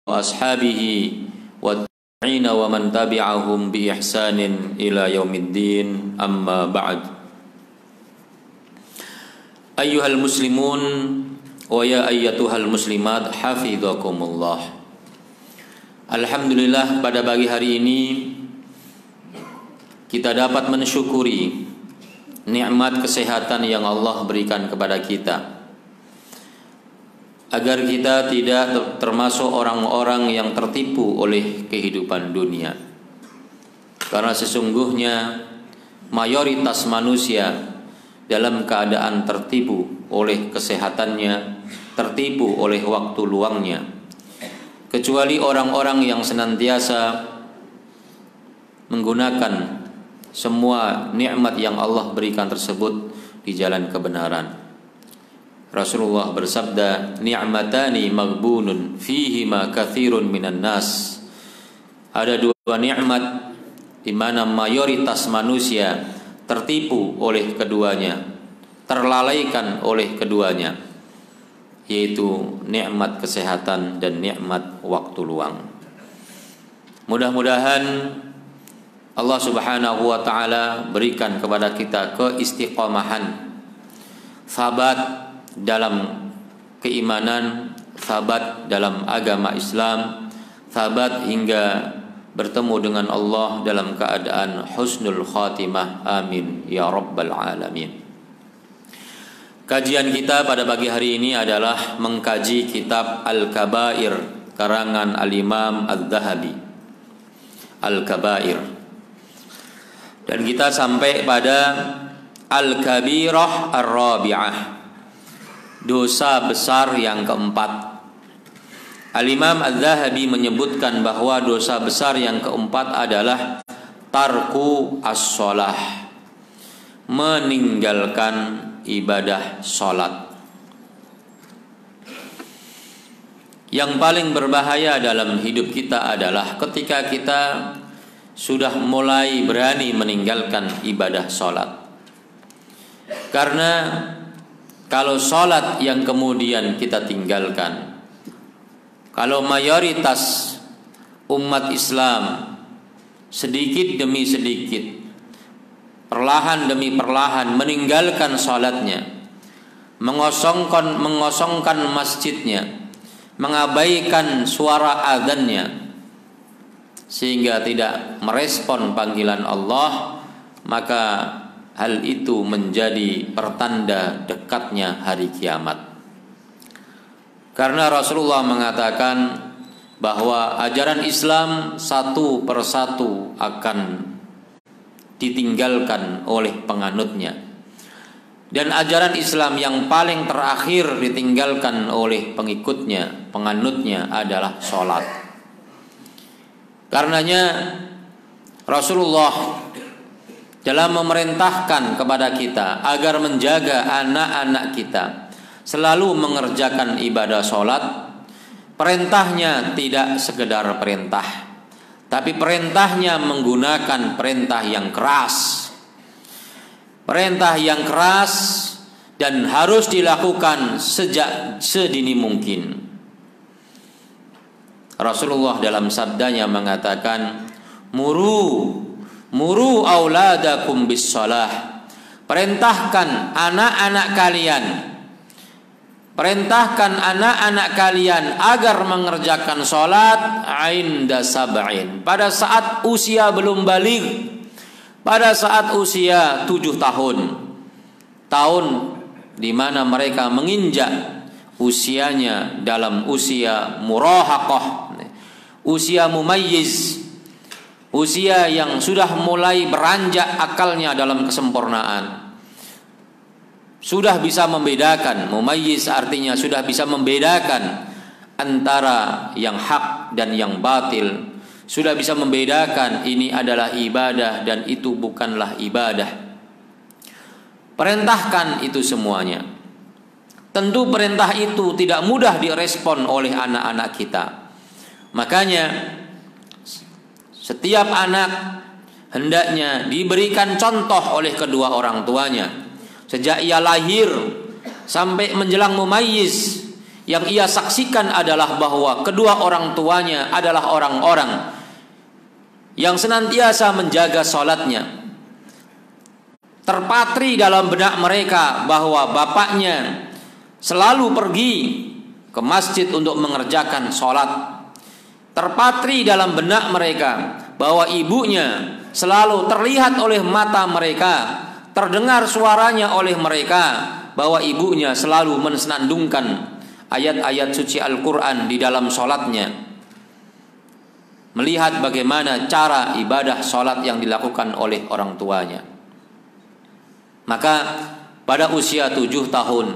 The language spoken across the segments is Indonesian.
وأصحابه والتابعين ومن تبعهم بإحسان إلى يوم الدين أما بعد أيها المسلمون ويا أيتها المسlimat حفظكم Alhamdulillah, pada pagi hari ini kita dapat mensyukuri nikmat kesehatan yang Allah berikan kepada kita, agar kita tidak termasuk orang-orang yang tertipu oleh kehidupan dunia. Karena sesungguhnya mayoritas manusia dalam keadaan tertipu oleh kesehatannya, tertipu oleh waktu luangnya, kecuali orang-orang yang senantiasa menggunakan semua nikmat yang Allah berikan tersebut di jalan kebenaran. Rasulullah bersabda, ni'matani maghbunun fihima katsirun minan nas. Ada dua nikmat di mana mayoritas manusia tertipu oleh keduanya, terlalaikan oleh keduanya, yaitu nikmat kesehatan dan nikmat waktu luang. Mudah-mudahan Allah Subhanahu wa taala berikan kepada kita keistiqomahan, sabat dalam keimanan, sabat dalam agama Islam, sabat hingga bertemu dengan Allah dalam keadaan husnul khatimah. Amin ya rabbal alamin. Kajian kita pada pagi hari ini adalah mengkaji kitab Al-Kabair karangan Al-Imam Adz-Dzahabi, Al-Kabair. Dan kita sampai pada Al-Kabirah Ar-Rabi'ah, dosa besar yang keempat. Al-Imam Adz-Dzahabi menyebutkan bahwa dosa besar yang keempat adalah tarku as-shalah, meninggalkan ibadah sholat. Yang paling berbahaya dalam hidup kita adalah ketika kita sudah mulai berani meninggalkan ibadah sholat. Karena kalau sholat yang kemudian kita tinggalkan, kalau mayoritas umat Islam sedikit demi sedikit, perlahan demi perlahan meninggalkan sholatnya, mengosongkan masjidnya, mengabaikan suara adzannya, sehingga tidak merespon panggilan Allah, maka hal itu menjadi pertanda dekatnya hari kiamat. Karena Rasulullah mengatakan bahwa ajaran Islam satu persatu akan ditinggalkan oleh penganutnya, dan ajaran Islam yang paling terakhir ditinggalkan oleh pengikutnya, penganutnya adalah sholat. Karenanya Rasulullah dalam memerintahkan kepada kita agar menjaga anak-anak kita selalu mengerjakan ibadah sholat, perintahnya tidak sekedar perintah, tapi perintahnya menggunakan perintah yang keras. Perintah yang keras dan harus dilakukan sejak sedini mungkin. Rasulullah dalam sabdanya mengatakan, Muru auladakum bis shalah. Perintahkan anak-anak kalian agar mengerjakan sholat inda sab'in, pada saat usia belum baligh, pada saat usia 7 tahun di mana mereka menginjak usianya dalam usia murahaqah, usia mumayyiz, usia yang sudah mulai beranjak akalnya dalam kesempurnaan. Sudah bisa membedakan, mumayyiz artinya sudah bisa membedakan antara yang hak dan yang batil. Sudah bisa membedakan ini adalah ibadah dan itu bukanlah ibadah. Perintahkan itu semuanya. Tentu perintah itu tidak mudah direspon oleh anak-anak kita. Makanya setiap anak hendaknya diberikan contoh oleh kedua orang tuanya. Sejak ia lahir sampai menjelang mumayyiz, yang ia saksikan adalah bahwa kedua orang tuanya adalah orang-orang yang senantiasa menjaga sholatnya. Terpatri dalam benak mereka bahwa bapaknya selalu pergi ke masjid untuk mengerjakan sholat. Terpatri dalam benak mereka bahwa ibunya selalu terlihat oleh mata mereka, terdengar suaranya oleh mereka, bahwa ibunya selalu mensenandungkan ayat-ayat suci Al-Quran di dalam sholatnya, melihat bagaimana cara ibadah sholat yang dilakukan oleh orang tuanya. Maka pada usia 7 tahun,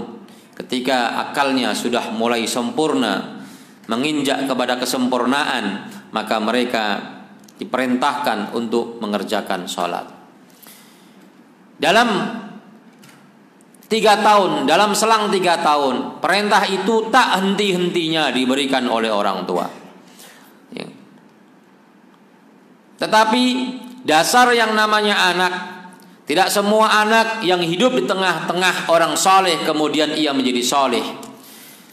ketika akalnya sudah mulai sempurna, menginjak kepada kesempurnaan, maka mereka diperintahkan untuk mengerjakan sholat. Dalam 3 tahun, dalam selang 3 tahun, perintah itu tak henti-hentinya diberikan oleh orang tua. Tetapi dasar yang namanya anak, tidak semua anak yang hidup di tengah-tengah orang soleh kemudian ia menjadi soleh.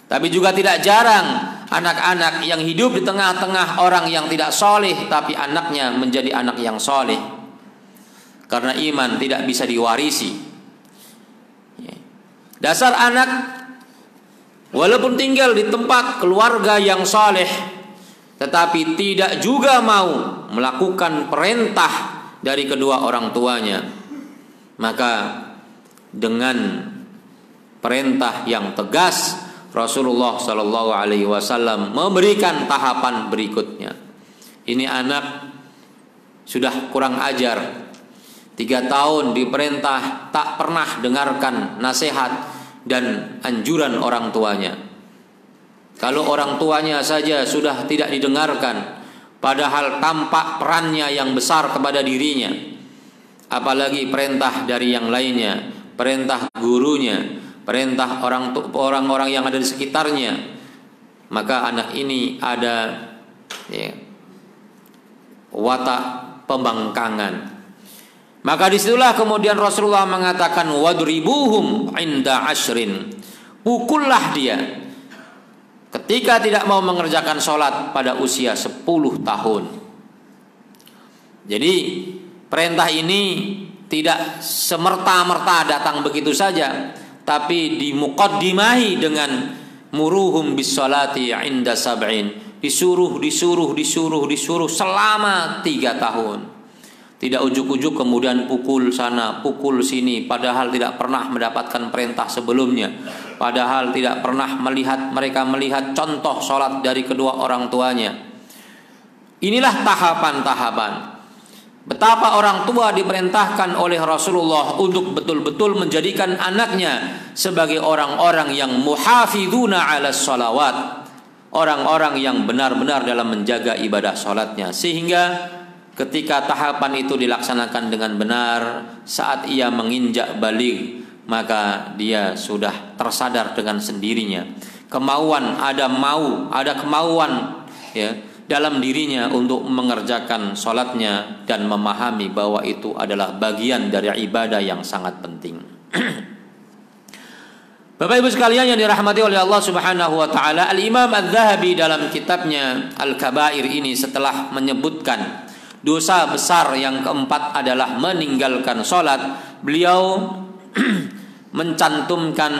Tapi juga tidak jarang anak-anak yang hidup di tengah-tengah orang yang tidak soleh, tapi anaknya menjadi anak yang soleh. Karena iman tidak bisa diwarisi. Dasar anak walaupun tinggal di tempat keluarga yang soleh, tetapi tidak juga mau melakukan perintah dari kedua orang tuanya, maka dengan perintah yang tegas Rasulullah Shallallahu Alaihi Wasallam memberikan tahapan berikutnya. Ini anak sudah kurang ajar, 3 tahun diperintah tak pernah dengarkan nasihat dan anjuran orang tuanya. Kalau orang tuanya saja sudah tidak didengarkan, padahal tampak perannya yang besar kepada dirinya, apalagi perintah dari yang lainnya, perintah gurunya, perintah orang-orang yang ada di sekitarnya, maka anak ini ada watak pembangkangan. Maka disitulah kemudian Rasulullah mengatakan wadribuhum inda ashrin, pukullah dia ketika tidak mau mengerjakan sholat pada usia 10 tahun. Jadi perintah ini tidak semerta-merta datang begitu saja, tapi dimuqaddimahi dengan muruhum bis sholati inda sab'in, disuruh selama 3 tahun. Tidak ujuk-ujuk kemudian pukul sana, pukul sini, padahal tidak pernah mendapatkan perintah sebelumnya, padahal tidak pernah mereka melihat contoh sholat dari kedua orang tuanya. Inilah tahapan-tahapan betapa orang tua diperintahkan oleh Rasulullah untuk betul-betul menjadikan anaknya sebagai orang-orang yang muhafiduna ala sholawat, orang-orang yang benar-benar dalam menjaga ibadah sholatnya, sehingga ketika tahapan itu dilaksanakan dengan benar, saat ia menginjak baligh, maka dia sudah tersadar dengan sendirinya. Ada kemauan dalam dirinya untuk mengerjakan sholatnya dan memahami bahwa itu adalah bagian dari ibadah yang sangat penting. Bapak Ibu sekalian yang dirahmati oleh Allah Subhanahu wa taala, Al-Imam Adz-Dzahabi dalam kitabnya Al-Kabair ini setelah menyebutkan dosa besar yang keempat adalah meninggalkan sholat, beliau mencantumkan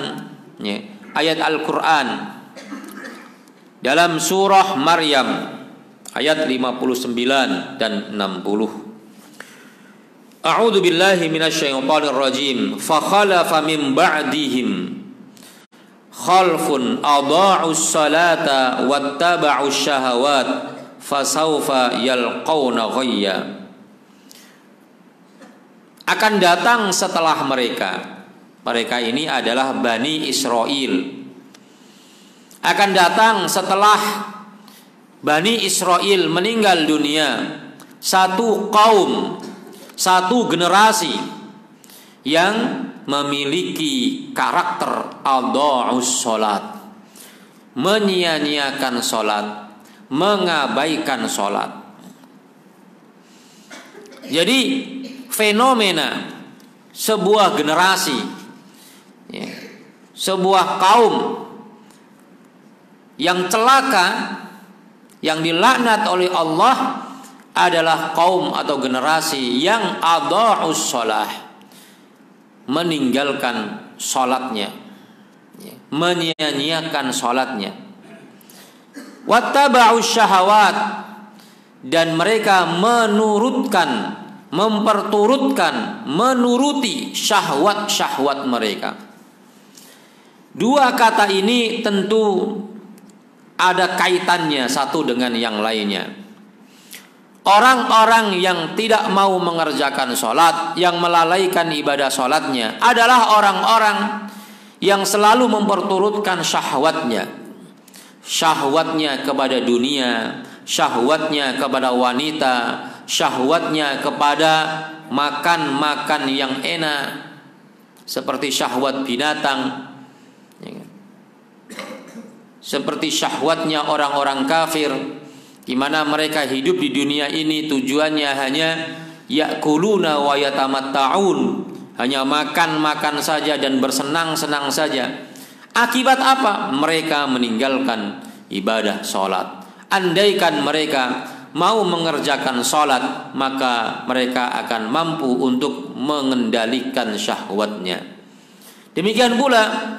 ayat Al-Quran dalam surah Maryam ayat 59 dan 60. A'udzu billahi minasyaitonir rajim. Fa khalafa min ba'dihim khalfun adha'us salata wattaba'us syahawat fasaufa yalqauna ghayya. Akan datang setelah mereka ini adalah Bani Israel. Akan datang setelah Bani Israel meninggal dunia satu kaum, satu generasi yang memiliki karakter adha'us salat, menyia-nyiakan salat, mengabaikan sholat. Jadi fenomena sebuah generasi, sebuah kaum yang celaka, yang dilaknat oleh Allah adalah kaum atau generasi yang adha'us shalah, meninggalkan salatnya, menyia-nyiakan salatnya. Wattaba'us syahawat, dan mereka menuruti syahwat-syahwat mereka. Dua kata ini tentu ada kaitannya satu dengan yang lainnya. Orang-orang yang tidak mau mengerjakan sholat, yang melalaikan ibadah sholatnya, adalah orang-orang yang selalu memperturutkan syahwatnya. Syahwatnya kepada dunia, syahwatnya kepada wanita, syahwatnya kepada makan-makan yang enak, seperti syahwat binatang, seperti syahwatnya orang-orang kafir, di mana mereka hidup di dunia ini tujuannya hanya yakuluna wa yatamatta'un, hanya makan-makan saja dan bersenang-senang saja. Akibat apa? Mereka meninggalkan ibadah sholat. Andaikan mereka mau mengerjakan sholat, maka mereka akan mampu untuk mengendalikan syahwatnya. Demikian pula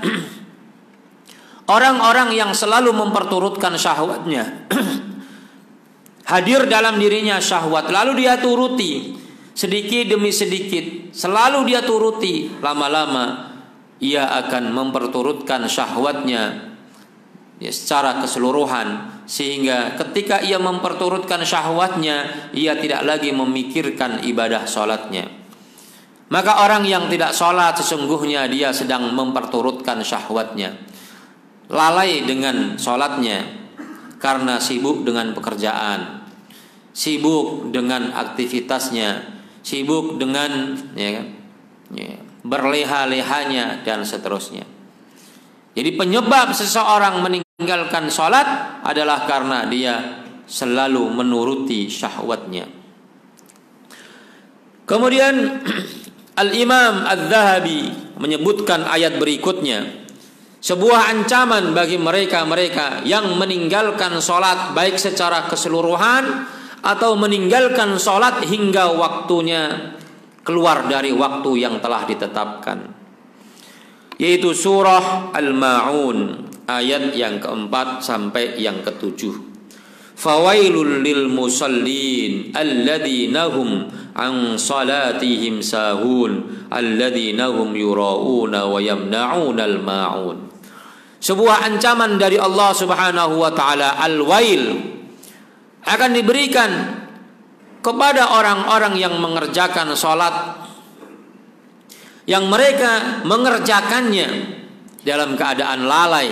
orang-orang yang selalu memperturutkan syahwatnya, hadir dalam dirinya syahwat, lalu dia turuti sedikit demi sedikit, selalu dia turuti, lama-lama ia akan memperturutkan syahwatnya secara keseluruhan, sehingga ketika ia memperturutkan syahwatnya, ia tidak lagi memikirkan ibadah sholatnya. Maka orang yang tidak sholat sesungguhnya dia sedang memperturutkan syahwatnya, lalai dengan sholatnya karena sibuk dengan pekerjaan, sibuk dengan aktivitasnya, sibuk dengan berleha-lehanya dan seterusnya. Jadi penyebab seseorang meninggalkan sholat adalah karena dia selalu menuruti syahwatnya. Kemudian Al-Imam Al-Zahabi menyebutkan ayat berikutnya, sebuah ancaman bagi mereka-mereka yang meninggalkan sholat baik secara keseluruhan atau meninggalkan sholat hingga waktunya keluar dari waktu yang telah ditetapkan, yaitu surah Al-Ma'un ayat yang keempat sampai yang ketujuh. Fawailul lil musallin alladzina hum an salatihim sahun alladzina hum yura'una wa yamna'unal ma'un. Sebuah ancaman dari Allah Subhanahu wa taala, al-wail, akan diberikan kepada orang-orang yang mengerjakan sholat, yang mereka mengerjakannya dalam keadaan lalai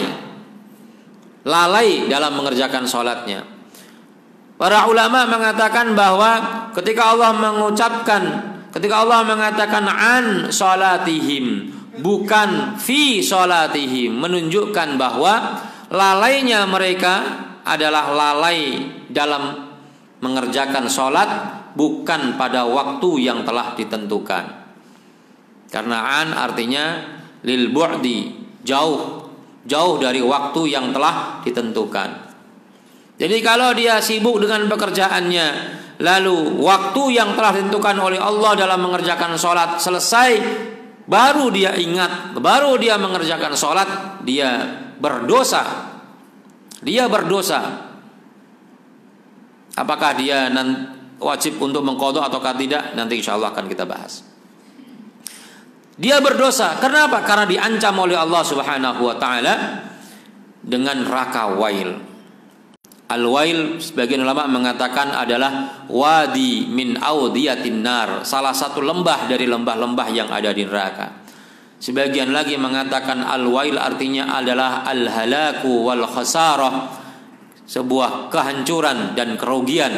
dalam mengerjakan sholatnya. Para ulama mengatakan bahwa ketika Allah mengatakan an sholatihim, bukan fi sholatihim, menunjukkan bahwa lalainya mereka adalah lalai dalam mengerjakan sholat, bukan pada waktu yang telah ditentukan. Karena an artinya lil bu'di, jauh dari waktu yang telah ditentukan. Jadi kalau dia sibuk dengan pekerjaannya, lalu waktu yang telah ditentukan oleh Allah dalam mengerjakan sholat selesai, baru dia ingat, baru dia mengerjakan sholat, dia berdosa. Apakah dia wajib untuk mengqadha ataukah tidak? Nanti insya Allah akan kita bahas. Dia berdosa. Kenapa? Karena diancam oleh Allah Subhanahu wa taala dengan neraka wail. Al-wail sebagian ulama mengatakan adalah wadi min audiyatin nar, salah satu lembah dari lembah-lembah yang ada di neraka. Sebagian lagi mengatakan al-wail artinya adalah al-halaku wal khasarah, sebuah kehancuran dan kerugian.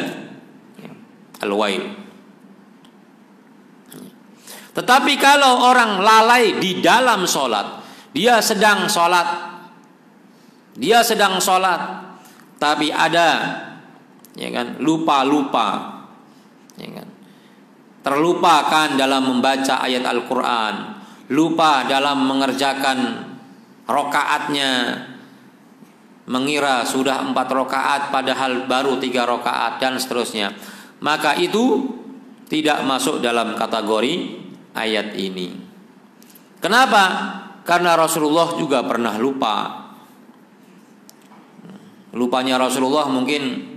Al-wail. Tetapi kalau orang lalai di dalam sholat, dia sedang sholat, tapi ada lupa, terlupakan dalam membaca ayat Al-Quran, lupa dalam mengerjakan rokaatnya, mengira sudah 4 rakaat padahal baru 3 rakaat dan seterusnya, maka itu tidak masuk dalam kategori ayat ini. Kenapa? Karena Rasulullah juga pernah lupa. Lupanya Rasulullah mungkin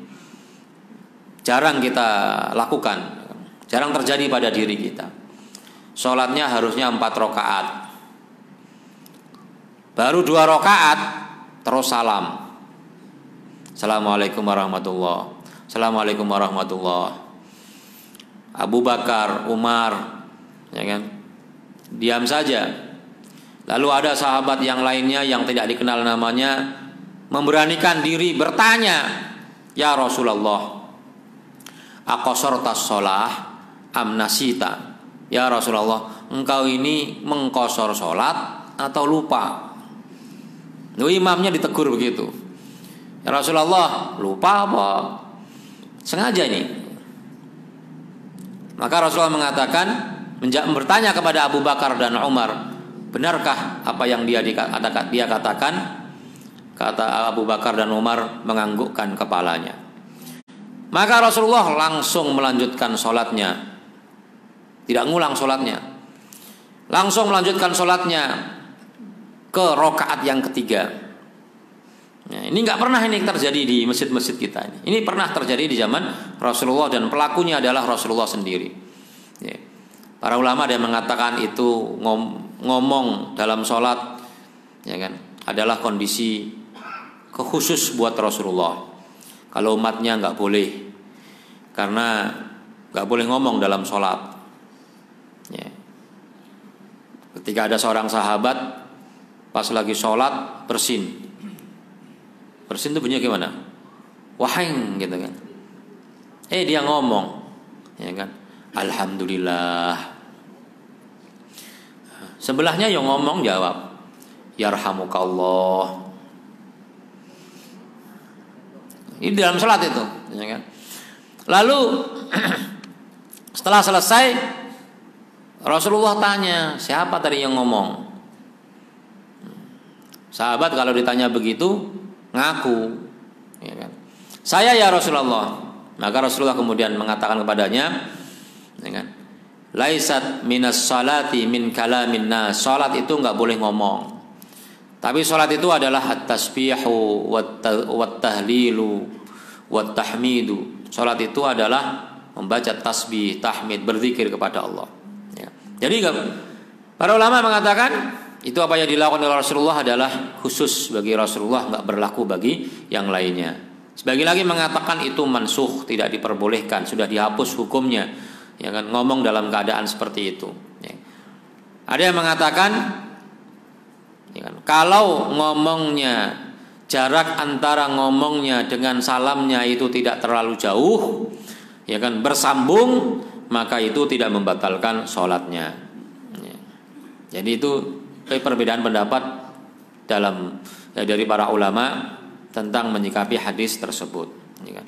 jarang kita lakukan, jarang terjadi pada diri kita. Sholatnya harusnya 4 rakaat, baru 2 rakaat terus salam. Assalamualaikum warahmatullahi. Assalamualaikum warahmatullahi. Abu Bakar, Umar, ya kan, diam saja. Lalu ada sahabat yang lainnya yang tidak dikenal namanya memberanikan diri bertanya, ya Rasulullah, aqasartas shalah am nasita? Ya Rasulullah, engkau ini mengqasar sholat atau lupa? Lalu imamnya ditegur begitu. Ya Rasulullah, lupa apa sengaja ini? Maka Rasulullah mengatakan, bertanya kepada Abu Bakar dan Umar, benarkah apa yang dia katakan? Kata Abu Bakar dan Umar menganggukkan kepalanya. Maka Rasulullah langsung melanjutkan sholatnya, tidak ngulang sholatnya, langsung melanjutkan sholatnya ke rakaat yang ketiga. Nah, ini nggak pernah ini terjadi di masjid-masjid kita ini. Ini pernah terjadi di zaman Rasulullah dan pelakunya adalah Rasulullah sendiri. Ya. Para ulama ada yang mengatakan itu ngomong dalam sholat, ya kan, adalah kondisi khusus buat Rasulullah. Kalau umatnya nggak boleh, karena nggak boleh ngomong dalam sholat. Ya. Ketika ada seorang sahabat pas lagi sholat bersin. Bersin itu bunyinya gimana? Waheng gitu kan. Dia ngomong, ya kan? Alhamdulillah. Sebelahnya yang ngomong jawab, yarhamukallah. Ini dalam salat itu, ya kan? Lalu setelah selesai Rasulullah tanya, siapa tadi yang ngomong? Sahabat kalau ditanya begitu ngaku, ya kan? Saya ya Rasulullah. Maka Rasulullah kemudian mengatakan kepadanya, ya kan, laisat minas salati min kalamin nas. Salat itu enggak boleh ngomong. Tapi salat itu adalah at-tasbihu wat tahlilu wat tahmidu. Salat itu adalah membaca tasbih, tahmid, berzikir kepada Allah. Ya. Jadi para ulama mengatakan itu apa yang dilakukan oleh Rasulullah adalah khusus bagi Rasulullah, enggak berlaku bagi yang lainnya. Sebagian lagi mengatakan itu mansukh, tidak diperbolehkan, sudah dihapus hukumnya. Ya kan, ngomong dalam keadaan seperti itu. Ya. Ada yang mengatakan, ya kan, kalau ngomongnya jarak antara ngomongnya dengan salamnya itu tidak terlalu jauh, ya kan, bersambung, maka itu tidak membatalkan sholatnya. Ya. Jadi itu perbedaan pendapat dari para ulama tentang menyikapi hadis tersebut. Ya kan?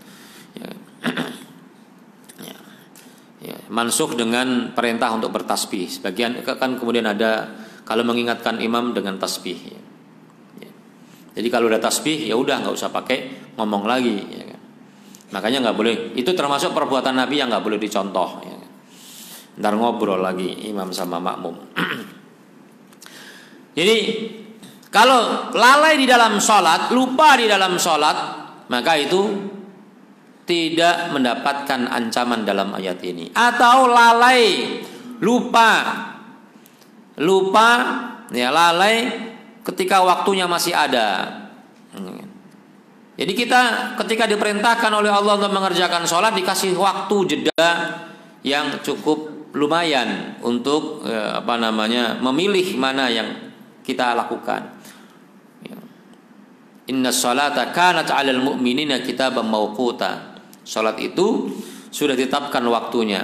Mansukh dengan perintah untuk bertasbih. Sebagian kan kemudian ada kalau mengingatkan imam dengan tasbih. Ya. Jadi kalau udah tasbih ya udah nggak usah pakai ngomong lagi. Ya kan? Makanya nggak boleh. Itu termasuk perbuatan Nabi yang nggak boleh dicontoh. Ya kan? Ntar ngobrol lagi imam sama makmum. Jadi kalau lalai di dalam sholat, lupa di dalam sholat, maka itu tidak mendapatkan ancaman dalam ayat ini. Atau lalai, lupa, ya lalai ketika waktunya masih ada. Jadi kita ketika diperintahkan oleh Allah untuk mengerjakan sholat dikasih waktu jeda yang cukup lumayan untuk memilih mana yang kita lakukan. Inna sholata kanat 'alal mu'minina kitaban mawquta. Salat itu sudah ditetapkan waktunya.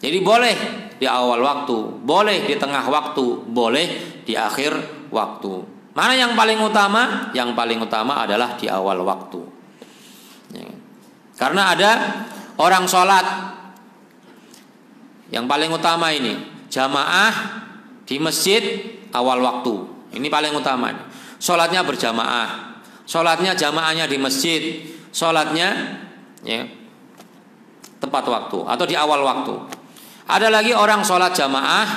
Jadi boleh di awal waktu, boleh di tengah waktu, boleh di akhir waktu. Mana yang paling utama? Yang paling utama adalah di awal waktu. Ya. Karena ada orang sholat yang paling utama ini jamaah di masjid awal waktu. Ini paling utama. Sholatnya berjamaah. sholatnya jamaahnya di masjid, sholatnya ya, tepat waktu atau di awal waktu. Ada lagi orang sholat jamaah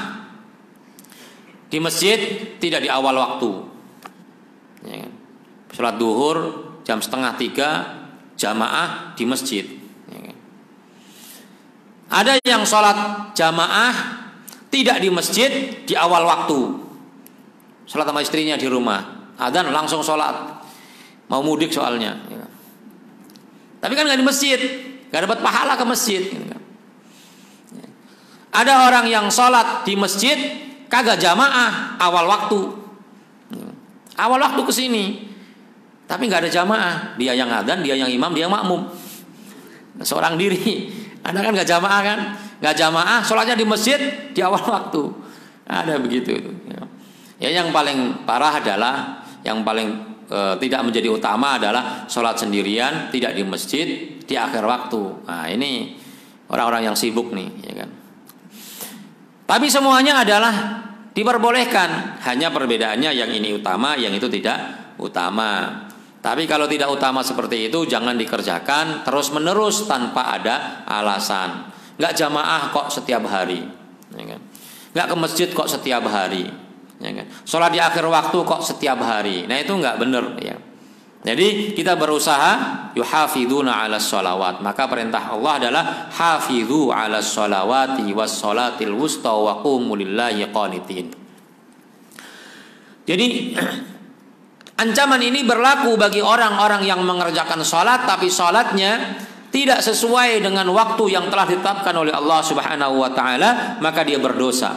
di masjid tidak di awal waktu. Ya, sholat duhur jam 2:30 jamaah di masjid. Ya. Ada yang sholat jamaah tidak di masjid di awal waktu. Sholat sama istrinya di rumah, adzan langsung sholat. Mau mudik soalnya. Ya. Tapi kan nggak di masjid, nggak dapat pahala ke masjid. Ya. Ada orang yang sholat di masjid kagak jamaah awal waktu. Ya. Awal waktu ke sini. Tapi nggak ada jamaah, dia yang adzan, dia yang imam, dia yang makmum, seorang diri. Anda kan nggak jamaah kan, nggak jamaah, sholatnya di masjid di awal waktu. Ada begitu. Ya yang paling parah adalah, yang paling tidak menjadi utama adalah sholat sendirian, tidak di masjid di akhir waktu. Nah ini orang-orang yang sibuk nih, ya kan. Tapi semuanya adalah diperbolehkan, hanya perbedaannya yang ini utama, yang itu tidak utama. Tapi kalau tidak utama seperti itu jangan dikerjakan terus menerus tanpa ada alasan. Nggak jamaah kok setiap hari, ya kan? Nggak ke masjid kok setiap hari, ya kan? Sholat di akhir waktu kok setiap hari. Nah itu nggak benar, ya. Jadi kita berusaha yuhafiduna 'alas sholawat. Maka perintah Allah adalah hafidhu 'alas sholawati was sholatil wusta wa qumu lillahi qanitin. Jadi ancaman ini berlaku bagi orang-orang yang mengerjakan sholat tapi sholatnya tidak sesuai dengan waktu yang telah ditetapkan oleh Allah Subhanahu wa taala, maka dia berdosa.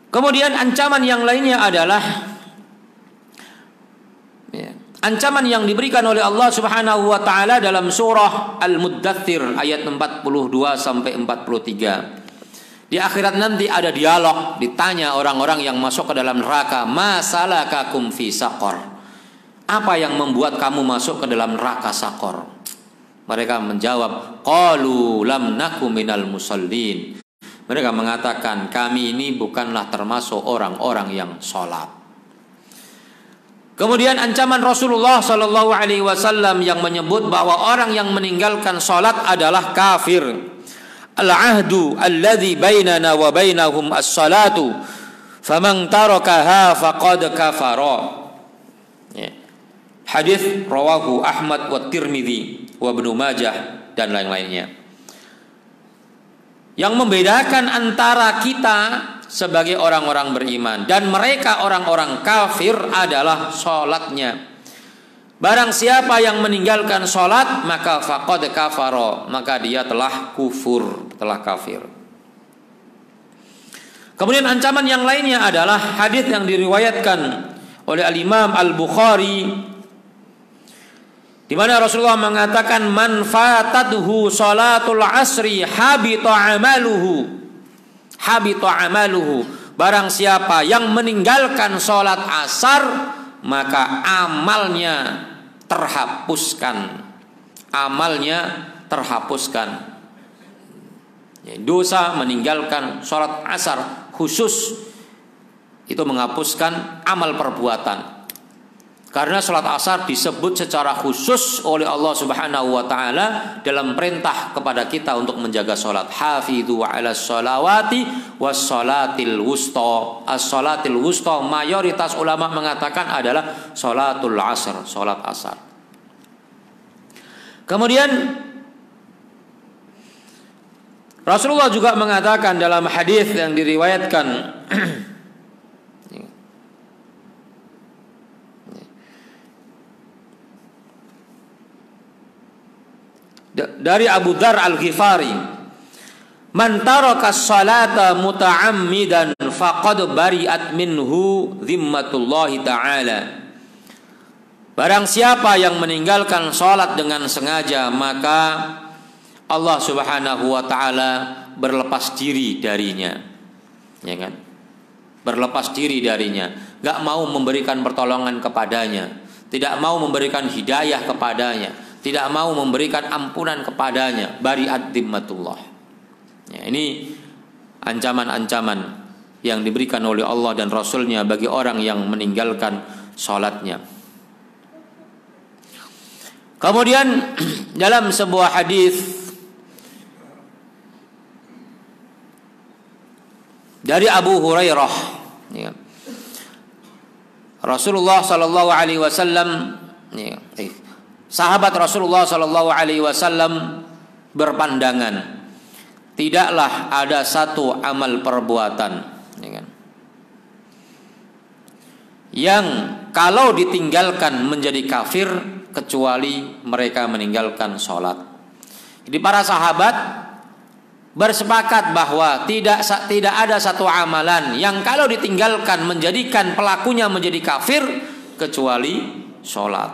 Kemudian ancaman yang lainnya adalah ancaman yang diberikan oleh Allah Subhanahu wa taala dalam surah Al-Muddatsir ayat 42 sampai 43. Di akhirat nanti ada dialog, ditanya orang-orang yang masuk ke dalam neraka, masalakakum fi saqar. Apa yang membuat kamu masuk ke dalam neraka Saqar? Mereka menjawab, qalu lam naku minal musallin. Mereka mengatakan, kami ini bukanlah termasuk orang-orang yang sholat. Kemudian ancaman Rasulullah Shallallahu Alaihi Wasallam yang menyebut bahwa orang yang meninggalkan sholat adalah kafir. Al-ahdu alladhi bainana wa bainahum as-salatu faman tarakaha faqad kafara. Ya. Hadis rawahu Ahmad wa Tirmidzi wa Ibnu Majah dan lain-lainnya. Yang membedakan antara kita sebagai orang-orang beriman dan mereka orang-orang kafir adalah sholatnya. Barang siapa yang meninggalkan sholat maka faqad kafara, maka dia telah kufur, telah kafir. Kemudian ancaman yang lainnya adalah hadis yang diriwayatkan oleh Al-Imam Al-Bukhari, di mana Rasulullah mengatakan man fatatuhu sholatul asri habita amaluhu. Barang siapa yang meninggalkan sholat asar maka amalnya terhapuskan. Dosa meninggalkan sholat asar khusus itu menghapuskan amal perbuatan. Karena sholat asar disebut secara khusus oleh Allah Subhanahu wa taala dalam perintah kepada kita untuk menjaga sholat. Hafidhu 'alas sholawati was sholatil wusta. As-sholatil wusta mayoritas ulama mengatakan adalah sholatul asar, sholat asar. Kemudian Rasulullah juga mengatakan dalam hadis yang diriwayatkan dari Abu Dzar Al-Ghifari, man taraka as-salata muta'ammidan faqad bari'at minhu zimmatullahi ta'ala. Barang siapa yang meninggalkan salat dengan sengaja maka Allah Subhanahu wa taala berlepas diri darinya. Ya kan? Berlepas diri darinya, enggak mau memberikan pertolongan kepadanya, tidak mau memberikan hidayah kepadanya, tidak mau memberikan ampunan kepadanya. Bari'at dhimmatullah. Ya, ini ancaman-ancaman yang diberikan oleh Allah dan Rasulnya bagi orang yang meninggalkan sholatnya. Kemudian dalam sebuah hadis dari Abu Hurairah, ya, Rasulullah Sallallahu Alaihi Wasallam, ya, sahabat Rasulullah Sallallahu Alaihi Wasallam berpandangan, tidaklah ada satu amal perbuatan, ya kan, yang kalau ditinggalkan menjadi kafir kecuali mereka meninggalkan sholat. Jadi para sahabat bersepakat bahwa tidak ada satu amalan yang kalau ditinggalkan menjadikan pelakunya menjadi kafir kecuali sholat.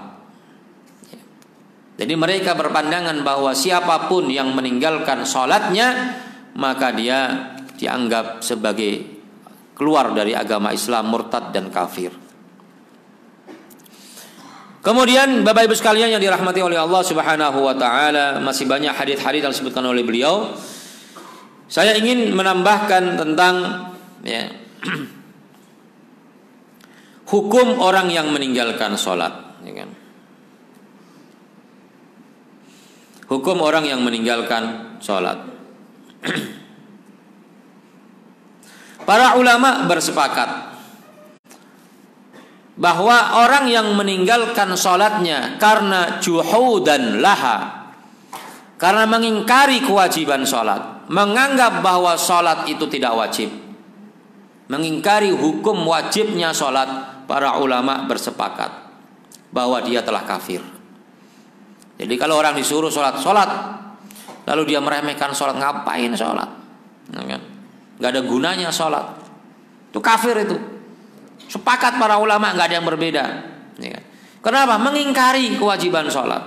Jadi mereka berpandangan bahwa siapapun yang meninggalkan sholatnya maka dia dianggap sebagai keluar dari agama Islam, murtad dan kafir. Kemudian Bapak Ibu sekalian yang dirahmati oleh Allah Subhanahu wa taala, masih banyak hadis-hadis yang disebutkan oleh beliau. Saya ingin menambahkan tentang, ya, hukum orang yang meninggalkan sholat, ya kan? Hukum orang yang meninggalkan sholat. Para ulama bersepakat bahwa orang yang meninggalkan sholatnya karena juhudan laha, karena mengingkari kewajiban sholat, menganggap bahwa sholat itu tidak wajib, mengingkari hukum wajibnya sholat, para ulama bersepakat bahwa dia telah kafir. Jadi kalau orang disuruh sholat, lalu dia meremehkan sholat, ngapain sholat? Gak ada gunanya sholat, itu kafir itu. Sepakat para ulama, nggak ada yang berbeda. Kenapa? Mengingkari kewajiban sholat.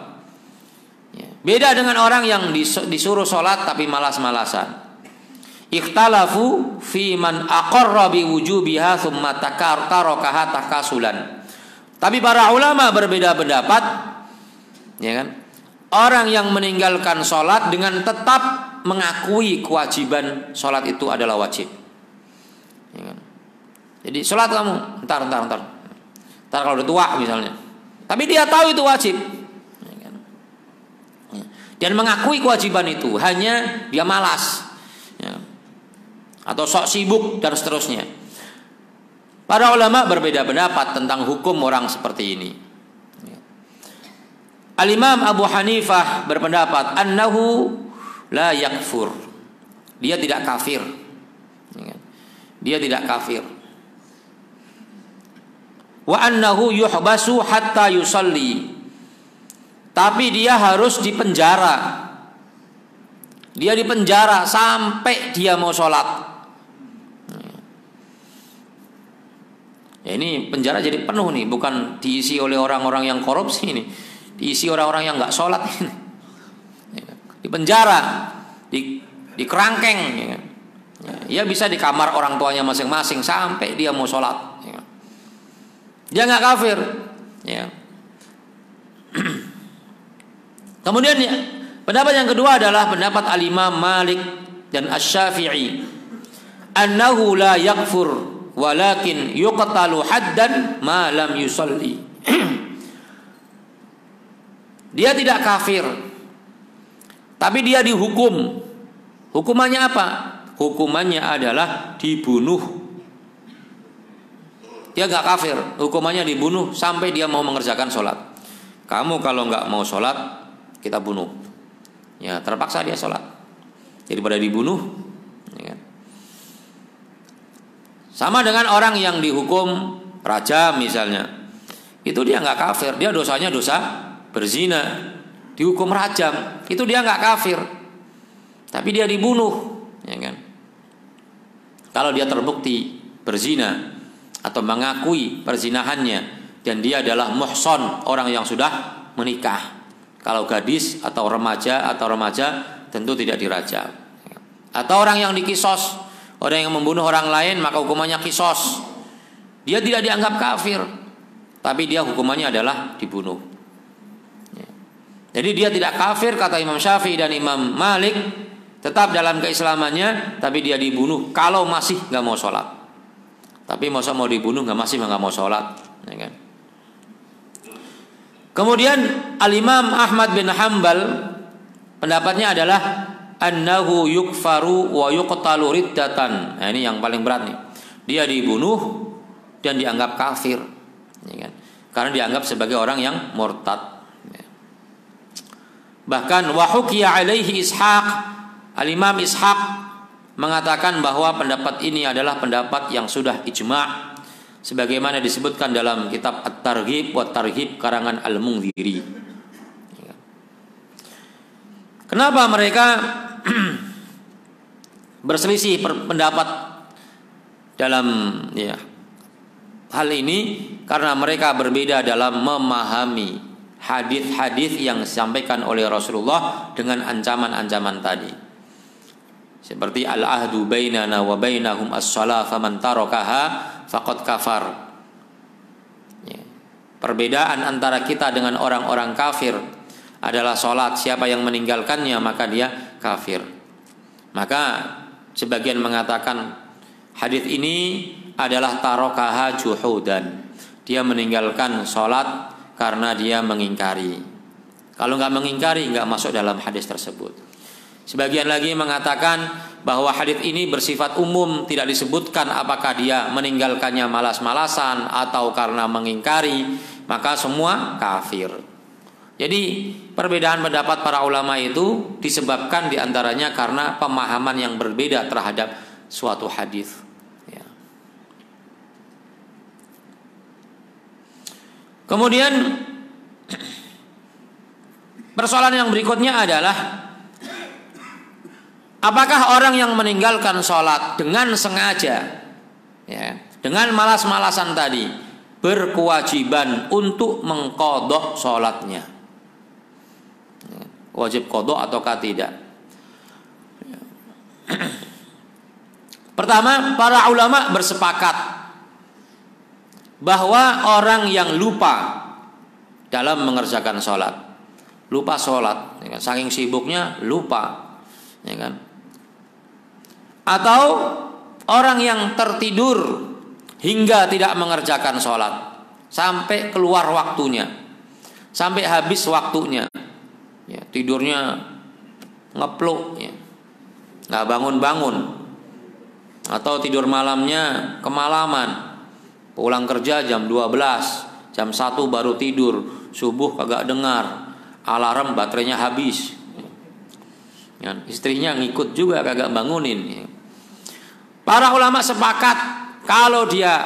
Beda dengan orang yang disuruh sholat tapi malas-malasan. Ikhtalafu fi man aqarra bi wujubiha thumma tarakaha takasulan. Tapi para ulama berbeda pendapat, ya kan? Orang yang meninggalkan sholat dengan tetap mengakui kewajiban sholat itu adalah wajib. Ya kan? Jadi sholat kamu, ntar kalau udah tua misalnya, tapi dia tahu itu wajib, dan mengakui kewajiban itu, hanya dia malas, ya, atau sok sibuk dan seterusnya. Para ulama berbeda pendapat tentang hukum orang seperti ini. Al-Imam Abu Hanifah berpendapat annahu la yakfur, dia tidak kafir, dia tidak kafir. Wa annahu yuhbasu hatta yusalli, tapi dia harus dipenjara. Dia dipenjara sampai dia mau sholat. Ya, ini penjara jadi penuh nih, bukan diisi oleh orang-orang yang korupsi ini, diisi orang-orang yang nggak sholat ini. Dipenjara, di kerangkeng. Ya bisa di kamar orang tuanya masing-masing sampai dia mau sholat. Dia nggak kafir, ya. Kemudian ya, pendapat yang kedua adalah pendapat Al-Imam Malik dan Asy-Syafi'i, annahu la yakfur walakin yuqtalu haddan ma lam yusalli. Dia tidak kafir, tapi dia dihukum. Hukumannya apa? Hukumannya adalah dibunuh. Dia gak kafir, hukumannya dibunuh sampai dia mau mengerjakan sholat. Kamu kalau gak mau sholat, kita bunuh. Ya terpaksa dia sholat. Jadi pada dibunuh, ya kan? Sama dengan orang yang dihukum rajam misalnya, itu dia gak kafir, dia dosanya dosa berzina, dihukum rajam, itu dia gak kafir, tapi dia dibunuh, ya kan? Kalau dia terbukti berzina atau mengakui perzinahannya dan dia adalah muhson, orang yang sudah menikah. Kalau gadis atau remaja tentu tidak dirajam. Atau orang yang dikisos, orang yang membunuh orang lain maka hukumannya kisos. Dia tidak dianggap kafir, tapi dia hukumannya adalah dibunuh. Jadi dia tidak kafir kata Imam Syafi'i dan Imam Malik, tetap dalam keislamannya, tapi dia dibunuh kalau masih nggak mau sholat. Tapi masa mau dibunuh nggak mau sholat, ya kan? Kemudian Al-Imam Ahmad bin Hanbal pendapatnya adalah annahu yukfaru wa yuqtalu riddatan. Nah, ini yang paling berat nih. Dia dibunuh dan dianggap kafir, ya kan? Karena dianggap sebagai orang yang murtad. Bahkan wa hukiya alaihi Ishaq, Al-Imam Ishaq mengatakan bahwa pendapat ini adalah pendapat yang sudah ijma', sebagaimana disebutkan dalam kitab At-Targhib wa Tarhib karangan Al-Mundhiri. Kenapa mereka berselisih pendapat dalam hal ini? Karena mereka berbeda dalam memahami hadis-hadis yang disampaikan oleh Rasulullah dengan ancaman-ancaman tadi. Seperti al-ahdu bainana wa bainahum as-shalah faman tarakaha faqad kafar. Perbedaan antara kita dengan orang-orang kafir adalah salat. Siapa yang meninggalkannya maka dia kafir. Maka sebagian mengatakan hadis ini adalah tarakaha juhudan. Dia meninggalkan salat karena dia mengingkari. Kalau nggak mengingkari nggak masuk dalam hadis tersebut. Sebagian lagi mengatakan bahwa hadis ini bersifat umum, tidak disebutkan apakah dia meninggalkannya malas-malasan atau karena mengingkari, maka semua kafir. Jadi perbedaan pendapat para ulama itu disebabkan diantaranya karena pemahaman yang berbeda terhadap suatu hadis. Ya. Kemudian persoalan yang berikutnya adalah apakah orang yang meninggalkan sholat dengan sengaja, dengan malas-malasan tadi, berkewajiban untuk mengqadha sholatnya? Wajib qadha ataukah tidak? Pertama, para ulama bersepakat bahwa orang yang lupa dalam mengerjakan sholat, lupa sholat, saking sibuknya lupa, ya kan? Atau orang yang tertidur hingga tidak mengerjakan sholat sampai keluar waktunya, sampai habis waktunya, ya, tidurnya ngepluk, ya, nggak bangun-bangun, atau tidur malamnya kemalaman, pulang kerja jam 12, jam 1 baru tidur, subuh kagak dengar, alarm baterainya habis, ya, istrinya ngikut juga kagak bangunin, ya. Para ulama sepakat kalau dia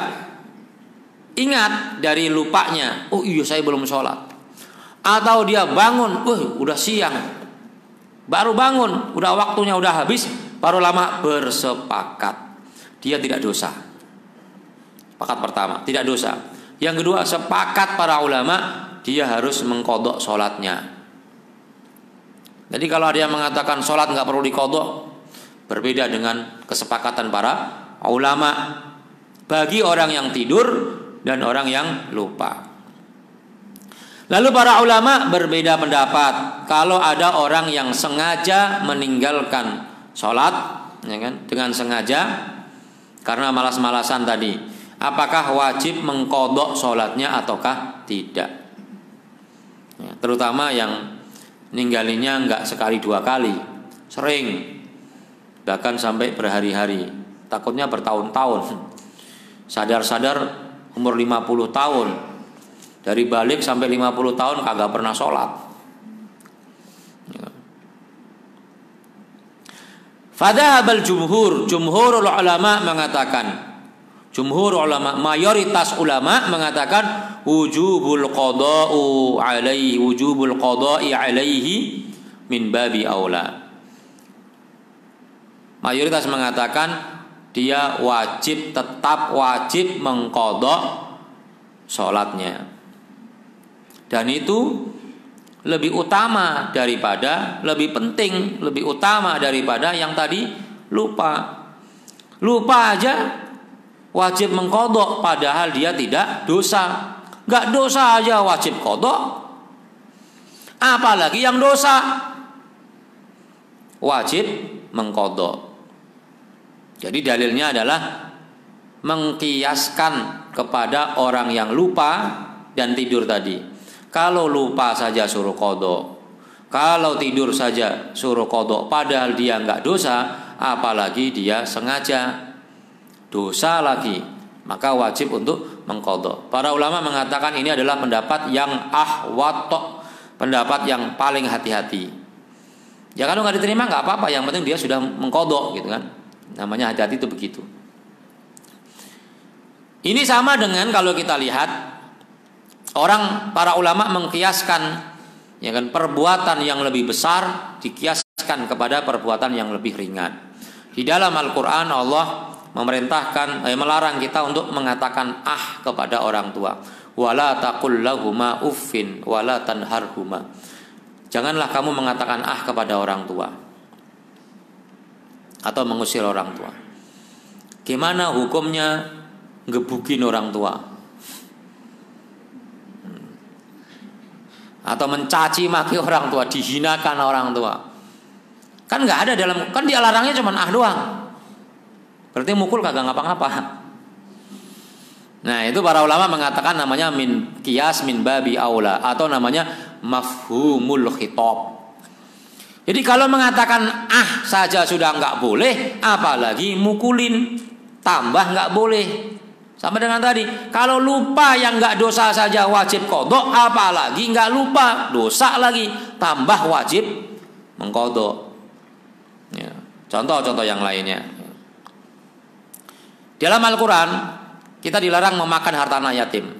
ingat dari lupanya, oh iya saya belum sholat, atau dia bangun, udah siang, baru bangun, udah waktunya udah habis, para ulama bersepakat dia tidak dosa. Sepakat pertama, tidak dosa. Yang kedua, sepakat para ulama dia harus mengqadha sholatnya. Jadi kalau ada yang mengatakan sholat nggak perlu diqadha, berbeda dengan kesepakatan para ulama bagi orang yang tidur dan orang yang lupa. Lalu para ulama berbeda pendapat kalau ada orang yang sengaja meninggalkan sholat, ya kan, dengan sengaja karena malas-malasan tadi, apakah wajib mengqadha sholatnya ataukah tidak? Ya, terutama yang ninggalinya nggak sekali dua kali, sering, bahkan sampai berhari-hari, takutnya bertahun-tahun. Sadar-sadar umur 50 tahun, dari balik sampai 50 tahun kagak pernah sholat. Fadhahabal jumhurul ulama mengatakan, jumhur ulama, mayoritas ulama mengatakan wujubul qada'i alaihi min babi aula. Mayoritas mengatakan dia tetap wajib mengqadha sholatnya, dan itu lebih utama daripada, lebih penting, lebih utama daripada yang tadi lupa aja wajib mengqadha padahal dia tidak dosa. Gak dosa aja wajib qadha, apalagi yang dosa wajib mengqadha. Jadi dalilnya adalah mengkiaskan kepada orang yang lupa dan tidur tadi. Kalau lupa saja suruh qadha. Kalau tidur saja suruh qadha, padahal dia enggak dosa, apalagi dia sengaja dosa lagi, maka wajib untuk mengqadha. Para ulama mengatakan ini adalah pendapat yang ahwat, pendapat yang paling hati-hati. Ya kalau nggak diterima nggak apa-apa, yang penting dia sudah mengqadha gitu kan. Namanya hati-hati itu begitu. Ini sama dengan kalau kita lihat para ulama mengkiaskan ya kan, perbuatan yang lebih besar dikiaskan kepada perbuatan yang lebih ringan. Di dalam Al-Qur'an Allah melarang kita untuk mengatakan kepada orang tua. Wala taqul lahuma uffin wala tanharhuma. Janganlah kamu mengatakan kepada orang tua atau mengusir orang tua. Gimana hukumnya gebukin orang tua? Atau mencaci maki orang tua, dihinakan orang tua. Kan nggak ada kan dia larangnya cuma doang. Berarti mukul kagak ngapa-ngapa. Nah, itu para ulama mengatakan namanya qiyas min babi aula atau namanya mafhumul khitab. Jadi kalau mengatakan saja sudah nggak boleh, apalagi mukulin, tambah nggak boleh. Sama dengan tadi, kalau lupa yang nggak dosa saja wajib qadha, apalagi nggak lupa dosa lagi, tambah wajib mengqadha. Ya, contoh-contoh yang lainnya. Dalam Al-Quran kita dilarang memakan harta anak yatim.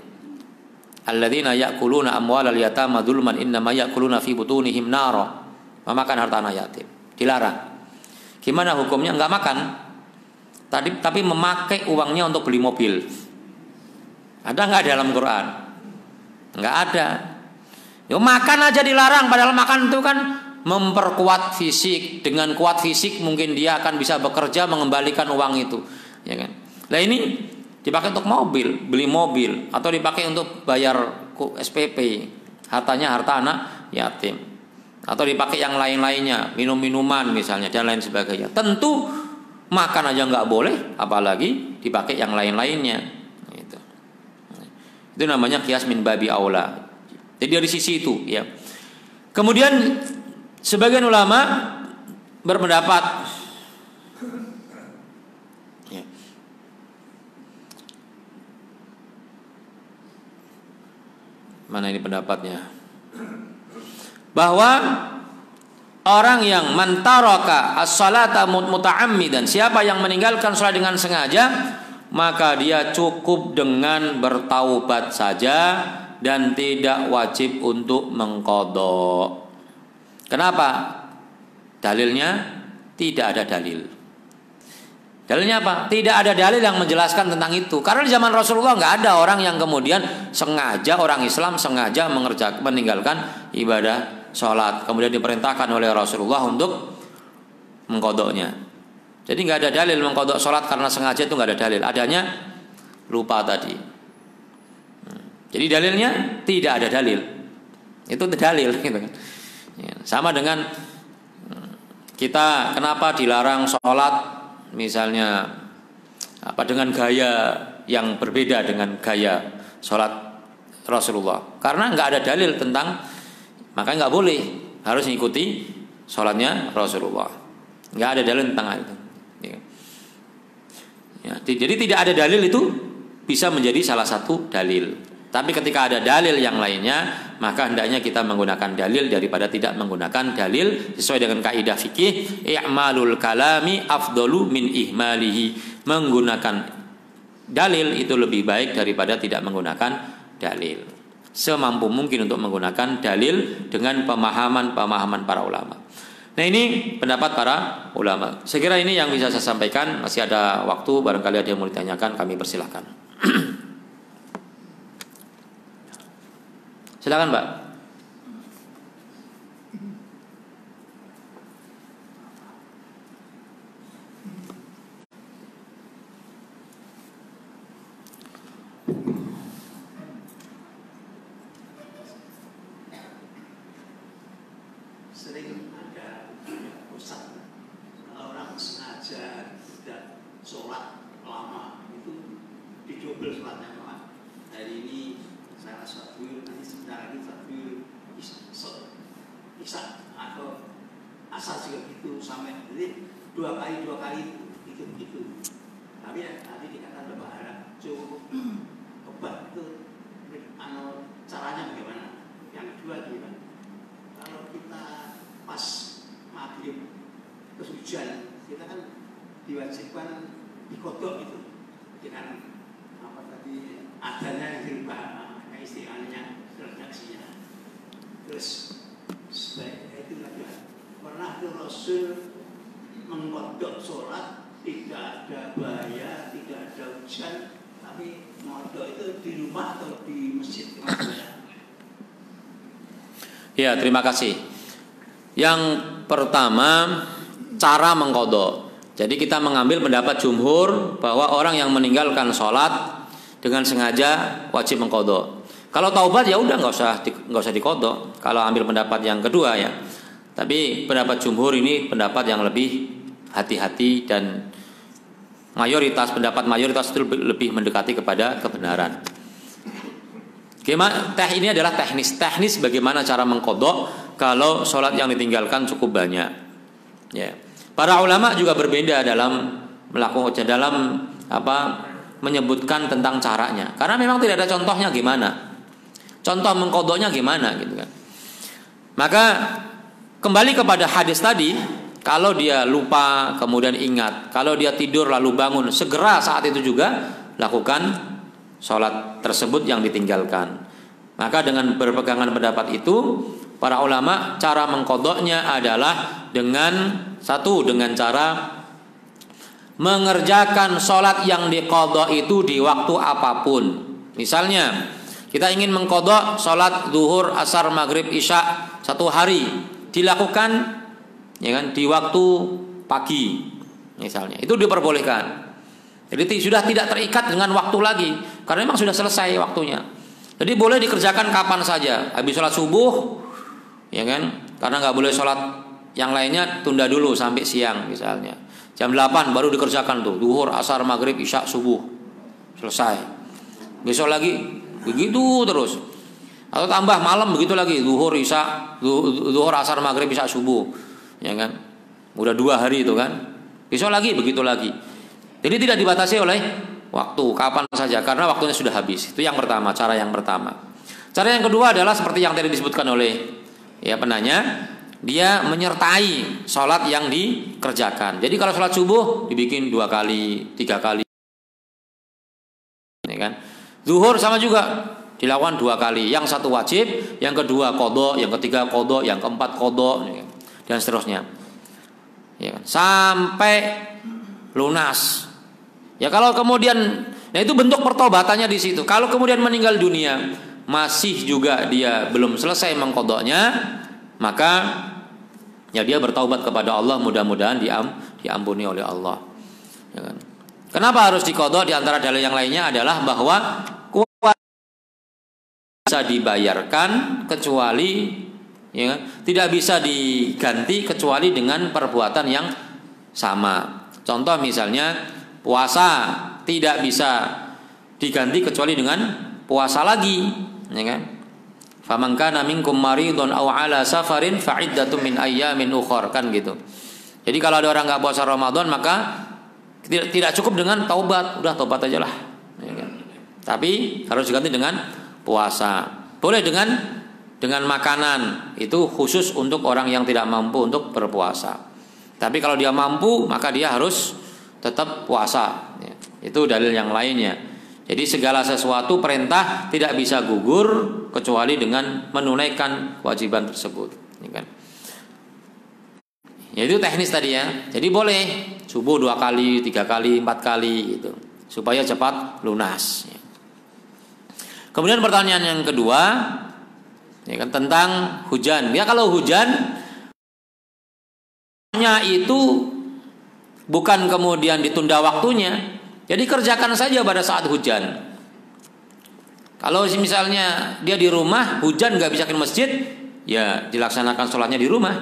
Alladzina ya'kuluna amwalal yatama dzulman innama ya'kuluna fi butunihim nara. Memakan harta anak yatim dilarang. Gimana hukumnya? Enggak makan. Tapi memakai uangnya untuk beli mobil. Ada enggak dalam Quran? Enggak ada. Yo makan aja dilarang, padahal makan itu kan memperkuat fisik. Dengan kuat fisik mungkin dia akan bisa bekerja mengembalikan uang itu, ya kan? Nah ini dipakai untuk mobil, beli mobil, atau dipakai untuk bayar SPP, hartanya harta anak yatim, atau dipakai yang lain-lainnya, minum-minuman misalnya dan lain sebagainya. Tentu makan aja nggak boleh, apalagi dipakai yang lain-lainnya. Itu namanya qiyas min babi aula. Jadi dari sisi itu, ya. Kemudian sebagian ulama berpendapat, ya, mana ini pendapatnya, bahwa orang yang mantaraka as-salata muta'ammidan, siapa yang meninggalkan salat dengan sengaja, maka dia cukup dengan bertaubat saja dan tidak wajib untuk mengqadha. Kenapa? Dalilnya tidak ada dalil. Dalilnya apa? Tidak ada dalil yang menjelaskan tentang itu. Karena di zaman Rasulullah nggak ada orang yang kemudian sengaja, orang Islam sengaja meninggalkan ibadah sholat, kemudian diperintahkan oleh Rasulullah untuk mengqadhanya. Jadi nggak ada dalil mengqadha sholat karena sengaja, itu nggak ada dalil. Adanya lupa tadi. Jadi dalilnya tidak ada dalil. Itu dalil, gitu kan. Ya, sama dengan kita kenapa dilarang sholat misalnya dengan gaya yang berbeda dengan gaya sholat Rasulullah. Karena nggak ada dalil tentang, makanya nggak boleh, harus mengikuti sholatnya Rasulullah. Nggak ada dalil tentang itu. Ya, jadi tidak ada dalil itu bisa menjadi salah satu dalil. Tapi ketika ada dalil yang lainnya, maka hendaknya kita menggunakan dalil daripada tidak menggunakan dalil, sesuai dengan kaidah fikih i'malul kalami afdalu min ihmalihi. Menggunakan dalil itu lebih baik daripada tidak menggunakan dalil. Semampu mungkin untuk menggunakan dalil dengan pemahaman para ulama. Nah, ini pendapat para ulama. Saya kira ini yang bisa saya sampaikan. Masih ada waktu, barangkali ada yang mau ditanyakan, kami persilahkan. Silakan, Mbak. Sering ada Ustaz, orang sengaja tidak sholat lama itu didobel sholatnya, Pak. Hari ini saya sholat zuhur, nanti sebentar lagi sholat zuhur, isya atau asar juga gitu sampai jadi dua kali itu. Tapi ya tadi dikatakan Bapak Harap cukup obat itu caranya bagaimana? Yang kedua gimana? Kalau kita pas maghrib terus hujan, kita kan diwajibkan dikodok itu dengan apa tadi adanya yang dirubah istilahnya redaksinya. Terus sebaiknya itu lagi pernah tuh Rasul mengkodok sholat tidak ada bahaya, tidak ada hujan, tapi ngodok itu di rumah atau di masjid. Ya, terima kasih. Yang pertama, cara mengkodok. Jadi kita mengambil pendapat jumhur bahwa orang yang meninggalkan sholat dengan sengaja wajib mengkodok. Kalau taubat ya udah nggak usah dikodok. Kalau ambil pendapat yang kedua ya. Tapi pendapat jumhur ini pendapat yang lebih hati-hati dan pendapat mayoritas itu lebih mendekati kepada kebenaran. Ini adalah teknis bagaimana cara mengkodok kalau sholat yang ditinggalkan cukup banyak. Ya. Para ulama juga berbeda dalam menyebutkan tentang caranya. Karena memang tidak ada contohnya gimana. Contoh mengkodoknya gimana gitu kan. Maka kembali kepada hadis tadi. Kalau dia lupa kemudian ingat, kalau dia tidur lalu bangun, segera saat itu juga lakukan sholat tersebut yang ditinggalkan. Maka dengan berpegangan pendapat itu, para ulama cara mengkodoknya adalah dengan cara mengerjakan sholat yang dikodok itu di waktu apapun. Misalnya kita ingin mengkodok sholat zuhur, asar, maghrib, isya satu hari, dilakukan ya kan di waktu pagi misalnya, itu diperbolehkan. Jadi sudah tidak terikat dengan waktu lagi karena memang sudah selesai waktunya. Jadi boleh dikerjakan kapan saja. Habis sholat subuh ya kan, karena nggak boleh sholat yang lainnya, tunda dulu sampai siang misalnya. Jam 8 baru dikerjakan tuh zuhur, asar, maghrib, isya, subuh, selesai. Besok lagi begitu terus. Atau tambah malam begitu lagi, zuhur, asar, maghrib, isya, subuh. Ya kan, udah 2 hari itu kan, besok lagi begitu lagi. Jadi tidak dibatasi oleh waktu, kapan saja karena waktunya sudah habis. Itu yang pertama, cara yang pertama. Cara yang kedua adalah seperti yang tadi disebutkan oleh penanya, dia menyertai sholat yang dikerjakan. Jadi kalau sholat subuh dibikin 2 kali, 3 kali, ya kan. Zuhur sama juga dilakukan 2 kali, yang satu wajib, yang kedua qadha, yang ketiga qadha, yang keempat qadha, ya kan? Dan seterusnya, ya kan? Sampai lunas. Ya kalau kemudian, nah itu bentuk pertobatannya di situ. Kalau kemudian meninggal dunia masih juga dia belum selesai mengkodoknya, maka ya dia bertaubat kepada Allah, mudah-mudahan diampuni oleh Allah. Ya kan? Kenapa harus dikodok? Di antara dalil yang lainnya adalah bahwa bisa dibayarkan kecuali tidak bisa diganti kecuali dengan perbuatan yang sama. Contoh misalnya puasa tidak bisa diganti kecuali dengan puasa lagi, ya kan? Faman kana minkum maridun aw ala safarin fa iddatun min ayyamin ukhra, kan gitu. Jadi kalau ada orang enggak puasa Ramadan maka tidak cukup dengan taubat, udah taubat aja lah, ya kan? Tapi harus diganti dengan puasa. Boleh dengan makanan, itu khusus untuk orang yang tidak mampu untuk berpuasa. Tapi kalau dia mampu maka dia harus tetap puasa, ya. Itu dalil yang lainnya. Jadi segala sesuatu perintah tidak bisa gugur kecuali dengan menunaikan kewajiban tersebut, ya kan? Ya itu teknis tadi ya. Jadi boleh subuh 2 kali, 3 kali, 4 kali gitu, supaya cepat lunas, ya. Kemudian pertanyaan yang kedua, ya kan, tentang hujan. Ya kalau hujannya itu bukan kemudian ditunda waktunya, jadi kerjakan saja pada saat hujan. Kalau misalnya dia di rumah, hujan nggak bisa ke masjid, ya dilaksanakan sholatnya di rumah.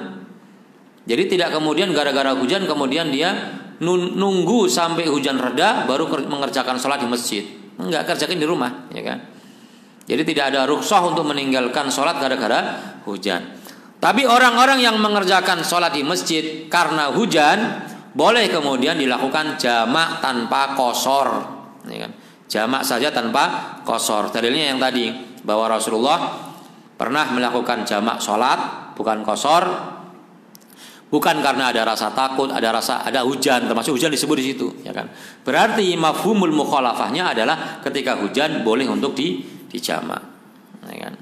Jadi tidak kemudian gara-gara hujan kemudian dia nunggu sampai hujan reda baru mengerjakan sholat di masjid. Enggak, kerjakan di rumah, ya kan? Jadi tidak ada rukhsah untuk meninggalkan sholat gara-gara hujan. Tapi orang-orang yang mengerjakan sholat di masjid karena hujan, boleh kemudian dilakukan jamak tanpa qashar, ya kan? Jamak saja tanpa qashar. Dalilnya yang tadi, bahwa Rasulullah pernah melakukan jamak sholat bukan qashar, bukan karena ada rasa takut, ada hujan, termasuk hujan disebut di situ, ya kan? Berarti mafhumul mukhalafahnya adalah ketika hujan boleh untuk dijamak, ya kan?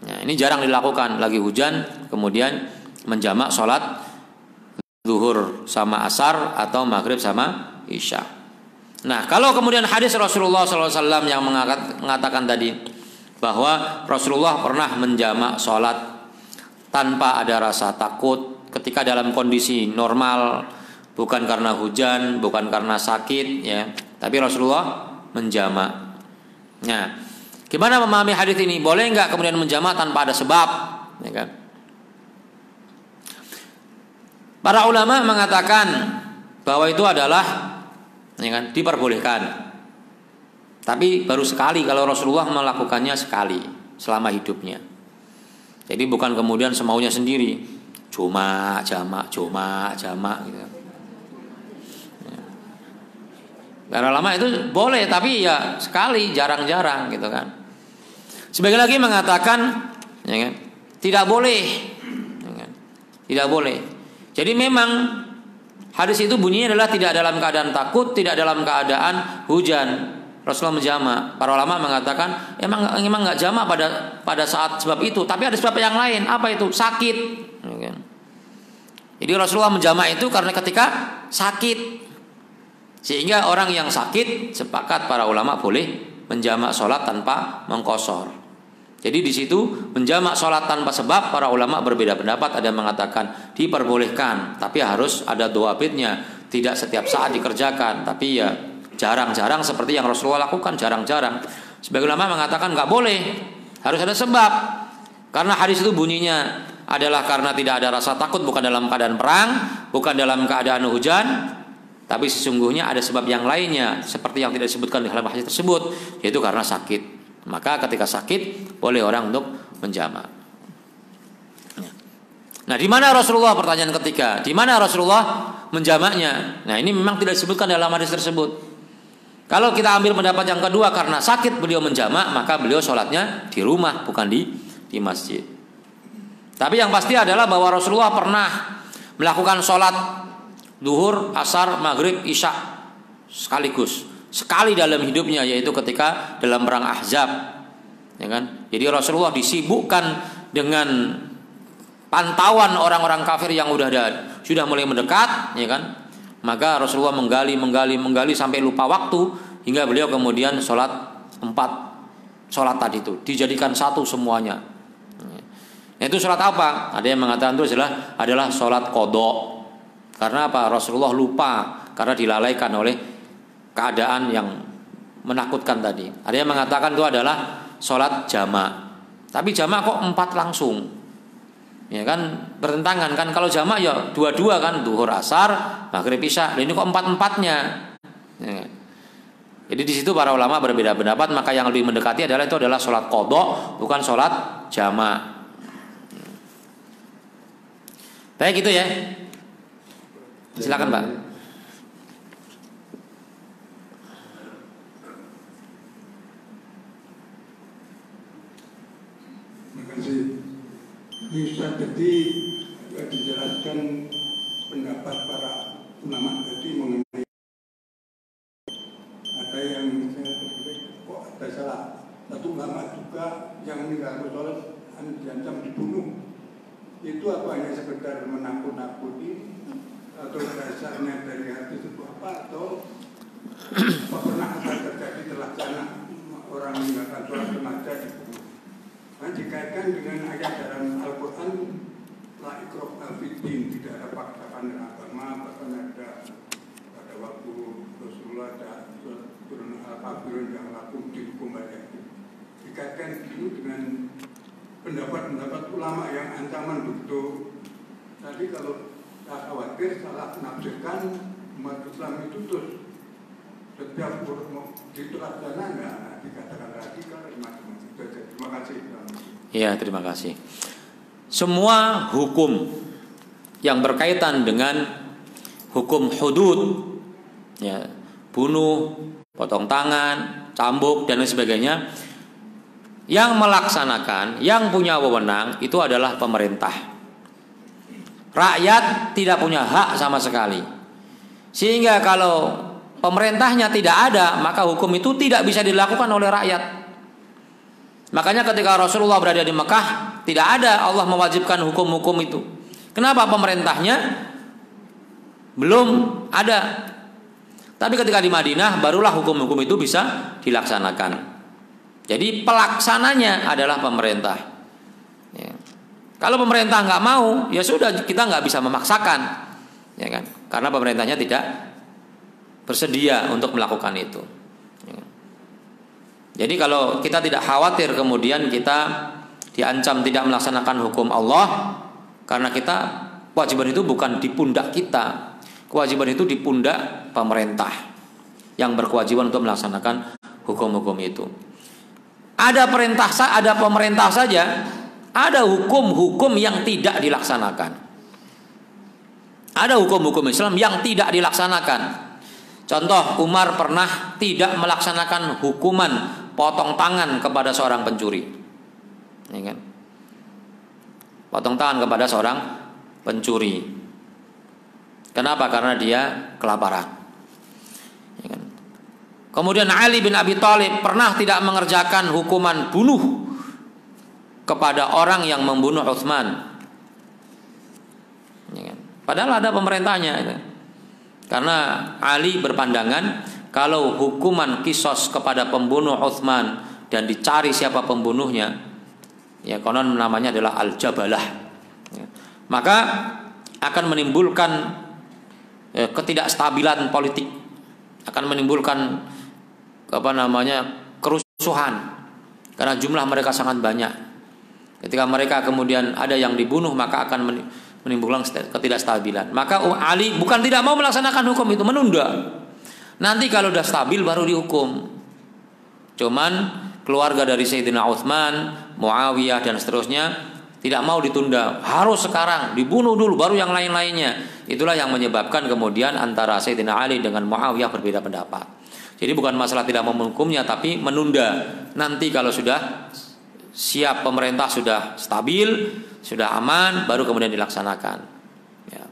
Nah, ini jarang dilakukan lagi hujan kemudian menjamak sholat zuhur sama asar atau maghrib sama isya. Nah, kalau kemudian hadis Rasulullah SAW yang mengatakan tadi bahwa Rasulullah pernah menjamak sholat tanpa ada rasa takut ketika dalam kondisi normal, bukan karena hujan, bukan karena sakit, ya, tapi Rasulullah menjamak. Nah, gimana memahami hadis ini? Boleh nggak kemudian menjamak tanpa ada sebab? Ya kan? Para ulama mengatakan bahwa itu adalah, ya kan, diperbolehkan. Tapi baru sekali kalau Rasulullah melakukannya sekali selama hidupnya. Jadi bukan kemudian semaunya sendiri, jamak gitu. Para ulama itu boleh, tapi ya sekali, jarang-jarang gitu kan. Sebagian lagi mengatakan, ya kan, tidak boleh, ya kan, tidak boleh. Jadi memang hadis itu bunyinya adalah tidak dalam keadaan takut, tidak dalam keadaan hujan. Rasulullah menjamak. Para ulama mengatakan emang nggak jamak pada saat sebab itu, tapi ada sebab yang lain. Apa itu? Sakit. Ya kan? Jadi Rasulullah menjamak itu karena ketika sakit. Sehingga orang yang sakit, sepakat para ulama boleh menjamak sholat tanpa mengqashar. Jadi di situ menjamak sholat tanpa sebab para ulama berbeda pendapat. Ada yang mengatakan diperbolehkan, tapi harus ada dawabitnya, tidak setiap saat dikerjakan, tapi ya jarang-jarang seperti yang Rasulullah lakukan, jarang-jarang. Sebagian ulama mengatakan nggak boleh, harus ada sebab. Karena hadis itu bunyinya adalah karena tidak ada rasa takut, bukan dalam keadaan perang, bukan dalam keadaan hujan, tapi sesungguhnya ada sebab yang lainnya seperti yang tidak disebutkan di dalam hadis tersebut, yaitu karena sakit. Maka ketika sakit boleh orang untuk menjamak. Nah, di mana Rasulullah, pertanyaan ketiga, di mana Rasulullah menjamaknya? Nah, ini memang tidak disebutkan dalam hadis tersebut. Kalau kita ambil pendapat yang kedua, karena sakit beliau menjamak, maka beliau sholatnya di rumah, bukan di masjid. Tapi yang pasti adalah bahwa Rasulullah pernah melakukan sholat zuhur, asar, maghrib, isya sekaligus. Sekali dalam hidupnya, yaitu ketika dalam perang Ahzab, ya kan? Jadi Rasulullah disibukkan dengan pantauan orang-orang kafir yang sudah mulai mendekat, ya kan? Maka Rasulullah menggali sampai lupa waktu, hingga beliau kemudian sholat 4 sholat tadi itu dijadikan satu semuanya. Itu sholat apa? Ada yang mengatakan itu adalah sholat qadha. Karena apa? Rasulullah lupa karena dilalaikan oleh keadaan yang menakutkan tadi. Ada yang mengatakan itu adalah sholat jamak. Tapi jamak kok 4 langsung? Ya kan bertentangan kan, kalau jamak ya 2-2 kan, zuhur asar, maghrib isya. Dan ini kok 4-4-nya. Ya. Jadi di situ para ulama berbeda pendapat, maka yang lebih mendekati adalah itu adalah sholat qadha, bukan sholat jamak. Baik, itu ya. Silakan, Pak. Bisa jadi dijelaskan pendapat para ulama tadi mengenai ada yang saya berpikir kok ada salah satu ulama juga yang meninggal sholat diancam dibunuh. Itu apa, hanya sekedar menakut-nakuti atau dasarnya dari hati itu apa, atau apa pernah akan terjadi terlaksana orang meninggalkan sholat sengaja dibunuh? Nah, dikaitkan dengan ayat dalam Al-Quran, la ikraha fiddin, tidak ada paksaan dalam agama. Bahkan ada pada waktu Rasulullah ada turun al-kafirun yang lakum dihukum banyak. Dikaitkan itu dengan pendapat-pendapat ulama yang ancaman begitu. Tadi kalau tak khawatir salah menafsirkan umat Islam itu terus setiap ditelaksana enggak dikatakan radikal macam-macam. Terima kasih. Ya, terima kasih. Semua hukum yang berkaitan dengan hukum hudud, ya, bunuh, potong tangan, cambuk dan lain sebagainya, yang melaksanakan, yang punya wewenang itu adalah pemerintah. Rakyat tidak punya hak sama sekali. Sehingga kalau pemerintahnya tidak ada, maka hukum itu tidak bisa dilakukan oleh rakyat. Makanya ketika Rasulullah berada di Mekah, tidak ada Allah mewajibkan hukum-hukum itu. Kenapa? Pemerintahnya belum ada. Tapi ketika di Madinah, barulah hukum-hukum itu bisa dilaksanakan. Jadi pelaksananya adalah pemerintah. Ya. Kalau pemerintah nggak mau, ya sudah, kita nggak bisa memaksakan, ya kan? Karena pemerintahnya tidak bersedia untuk melakukan itu. Ya. Jadi kalau kita tidak khawatir kemudian kita diancam tidak melaksanakan hukum Allah, karena kita kewajiban itu bukan di pundak kita, kewajiban itu di pundak pemerintah yang berkewajiban untuk melaksanakan hukum-hukum itu. Ada pemerintah saja, ada hukum-hukum yang tidak dilaksanakan. Ada hukum-hukum Islam yang tidak dilaksanakan. Contoh, Umar pernah tidak melaksanakan hukuman potong tangan kepada seorang pencuri. Ya kan? Potong tangan kepada seorang pencuri. Kenapa? Karena dia kelaparan. Ya kan? Kemudian Ali bin Abi Thalib pernah tidak mengerjakan hukuman bunuh kepada orang yang membunuh Utsman. Ya kan? Padahal ada pemerintahnya itu. Karena Ali berpandangan kalau hukuman kisos kepada pembunuh Utsman dan dicari siapa pembunuhnya, ya konon namanya adalah al-jabalah, ya, maka akan menimbulkan ketidakstabilan politik, akan menimbulkan kerusuhan karena jumlah mereka sangat banyak. Ketika mereka kemudian ada yang dibunuh, maka akan menimbulkan ketidakstabilan. Maka Ali bukan tidak mau melaksanakan hukum itu, menunda. Nanti kalau sudah stabil baru dihukum. Cuman keluarga dari Sayyidina Utsman, Muawiyah dan seterusnya tidak mau ditunda, harus sekarang dibunuh dulu baru yang lain-lainnya. Itulah yang menyebabkan kemudian antara Sayyidina Ali dengan Muawiyah berbeda pendapat. Jadi bukan masalah tidak mau menghukumnya, tapi menunda. Nanti kalau sudah siap, pemerintah sudah stabil, sudah aman, baru kemudian dilaksanakan. Ya.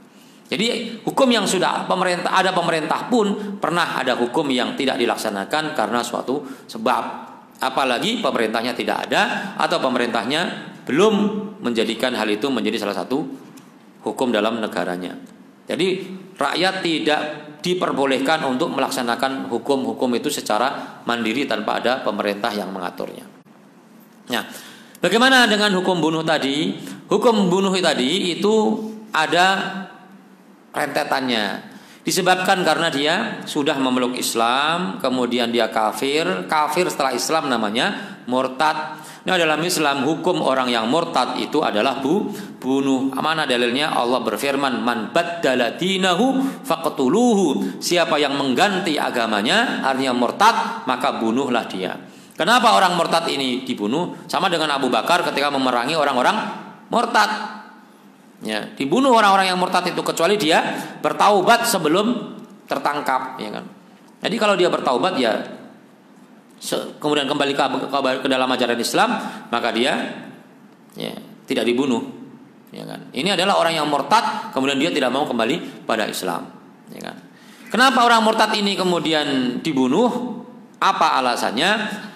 Jadi hukum yang sudah ada pemerintah pun pernah ada hukum yang tidak dilaksanakan karena suatu sebab. Apalagi pemerintahnya tidak ada atau pemerintahnya belum menjadikan hal itu menjadi salah satu hukum dalam negaranya. Jadi rakyat tidak diperbolehkan untuk melaksanakan hukum-hukum itu secara mandiri tanpa ada pemerintah yang mengaturnya. Nah, bagaimana dengan hukum bunuh tadi? Hukum bunuh tadi itu ada rentetannya. Disebabkan karena dia sudah memeluk Islam, kemudian dia kafir setelah Islam namanya murtad. Nah, dalam Islam hukum orang yang murtad itu adalah bunuh. Mana dalilnya? Allah berfirman, "Man baddala dinahu faqtuluhu." Siapa yang mengganti agamanya, artinya murtad, maka bunuhlah dia. Kenapa orang murtad ini dibunuh? Sama dengan Abu Bakar ketika memerangi orang-orang murtad. Ya, dibunuh orang-orang yang murtad itu kecuali dia bertaubat sebelum tertangkap, ya kan. Jadi kalau dia bertaubat ya kemudian kembali ke dalam ajaran Islam, maka dia ya, tidak dibunuh, ya kan. Ini adalah orang yang murtad kemudian dia tidak mau kembali pada Islam, ya kan. Kenapa orang murtad ini kemudian dibunuh? Apa alasannya?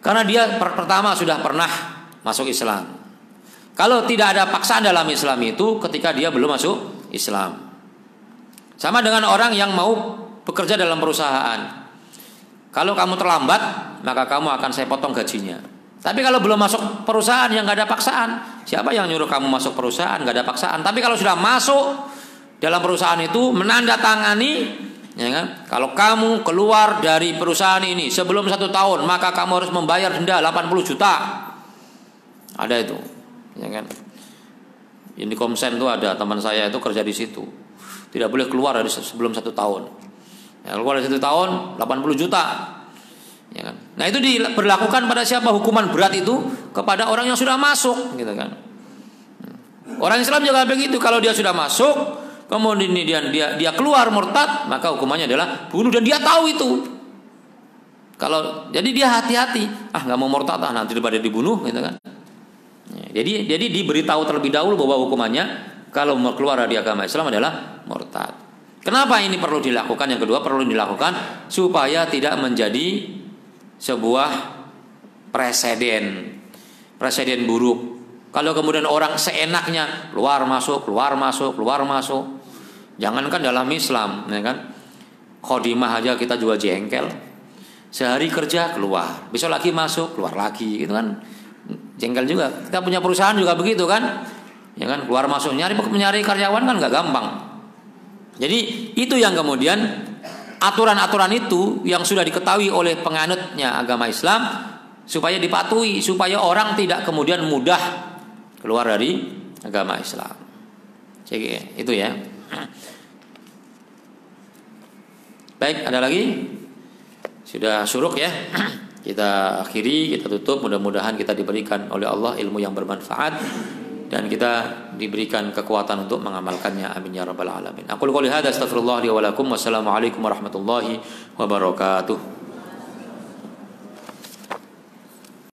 Karena dia pertama sudah pernah masuk Islam. Kalau tidak ada paksaan dalam Islam itu ketika dia belum masuk Islam. Sama dengan orang yang mau bekerja dalam perusahaan. Kalau kamu terlambat, maka kamu akan saya potong gajinya. Tapi kalau belum masuk perusahaan yang nggak ada paksaan, siapa yang nyuruh kamu masuk perusahaan? Nggak ada paksaan. Tapi kalau sudah masuk dalam perusahaan itu menandatangani, ya kan? Kalau kamu keluar dari perusahaan ini sebelum 1 tahun, maka kamu harus membayar denda 80 juta. Ada itu. Ya kan? Ini Komsen itu ada teman saya itu kerja di situ, tidak boleh keluar dari sebelum 1 tahun. Ya, keluar dari 1 tahun 80 juta, ya kan? Nah, itu diberlakukan pada siapa? Hukuman berat itu kepada orang yang sudah masuk, gitu kan. Orang Islam juga begitu, kalau dia sudah masuk, kemudian dia keluar murtad, maka hukumannya adalah bunuh, dan dia tahu itu. Jadi dia hati-hati, nggak mau murtad, nanti daripada dibunuh, gitu kan. Jadi diberitahu terlebih dahulu bahwa hukumannya kalau mau keluar dari agama Islam adalah murtad. Kenapa ini perlu dilakukan? Yang kedua, perlu dilakukan supaya tidak menjadi sebuah presiden buruk. Kalau kemudian orang seenaknya keluar masuk, jangankan dalam Islam, ya kan? Khodimah aja kita juga jengkel. Sehari kerja keluar, besok lagi masuk, keluar lagi, gitu kan? Jengkel juga. Kita punya perusahaan juga begitu kan? Ya kan, keluar masuk, mencari karyawan kan nggak gampang. Jadi itu yang kemudian aturan-aturan itu yang sudah diketahui oleh penganutnya agama Islam supaya dipatuhi, supaya orang tidak kemudian mudah keluar dari agama Islam. Jadi itu ya. Baik, ada lagi? Sudah syuruk ya. Kita akhiri, kita tutup. Mudah-mudahan kita diberikan oleh Allah ilmu yang bermanfaat dan kita diberikan kekuatan untuk mengamalkannya. Amin ya rabbal alamin. Aku qouli hadza astaghfirullah li wa lakum. Wassalamualaikum warahmatullahi wabarakatuh.